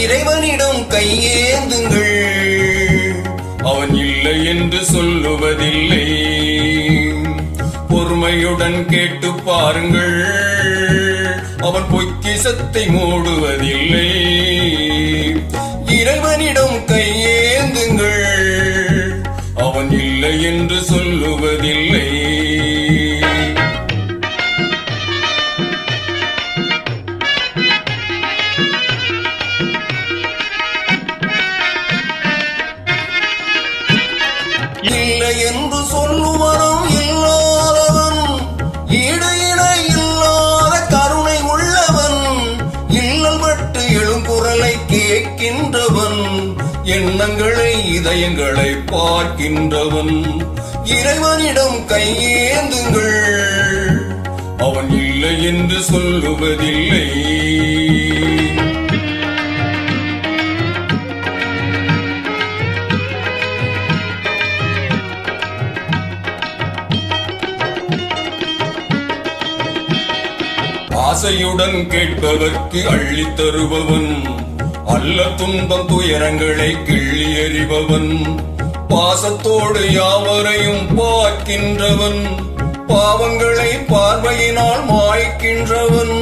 இறைவனிடம் கையேந்துங்கள். அவன் இல்லை என்று சொல்லுவதில்லை. பொறுமையுடன் கேட்டு பாருங்கள். அவன் பொக்கிஷத்தை மூடுவதில்லை. இறைவனிடம் கையேந்துங்கள். அவன் இல்லை என்று சொல்லுவதில்லை. இல்லை என்று சொல்லுவனும் இல்லாதவன், ஈடு இணை இல்லாத கருணை உள்ளவன், இல்லல் பட்டு எழுங்குரலை கேட்கின்றவன், எண்ணங்களை இதயங்களை பார்க்கின்றவன். இறைவனிடம் கையேந்துங்கள். அவன் இல்லை என்று சொல்லுவதில்லை. ஆசையுடன் கேட்பவர்க்கு அள்ளித் தருபவன், அல்ல துன்பம் துயரங்களை கிள்ளி எறிபவன், பாசத்தோடு யாவரையும் பார்க்கின்றவன், பாவங்களை பார்வையினால் மாய்க்கின்றவன்.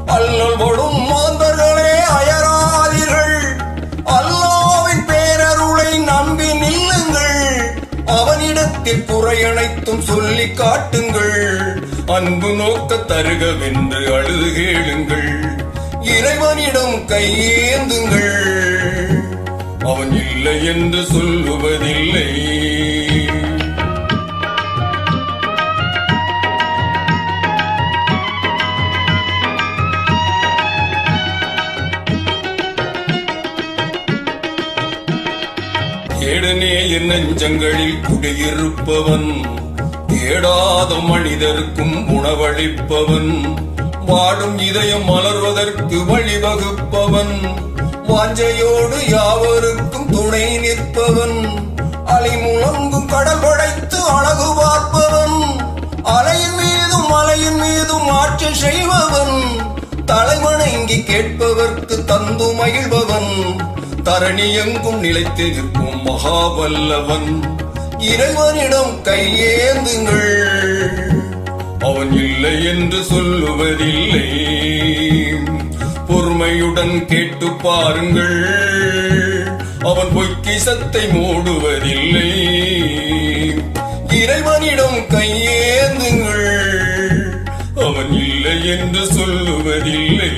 அல்லல் படும் மாந்தர்களே அயராதீர்கள், அல்லாஹ்வின் பேரருளை நம்பி நில்லுங்கள். அவனிடத்தில் குறையனைத்தும் சொல்லி காட்டுங்கள். அன்பு நோக்க தருகவென்று அழுது கேளுங்கள். இறைவனிடம் கையேந்துங்கள். அவன் இல்லை என்று சொல்லுவதில்லை. தேடனேய நெஞ்சங்களில் குடியிருப்பவன், தேடாத மனிதருக்கும் உணவளிப்பவன், வாடும் இதயம் மலர்வதற்கு வழிவகுப்பவன், வாஞ்சையோடு யாவருக்கும் துணை நிற்பவன், அலை முழங்கும் கடல் படைத்து அழகு பார்ப்பவன், அலையின் மீதும் மலையின் மீதும் ஆட்சி செய்பவன், தலைவணங்கி கேட்பவர்க்கு தந்து மகிழ்பவன், தரணி எங்கும் நிலைத்து நிற்கும் மகாவல்லவன். இறைவனிடம் கையேந்துங்கள். அவன் இல்லை என்று சொல்லுவதில்லை. பொறுமையுடன் கேட்டு பாருங்கள். அவன் பொக்கிஷத்தை மூடுவதில்லை. இறைவனிடம் கையேந்துங்கள். அவன் இல்லை என்று சொல்லுவதில்லை.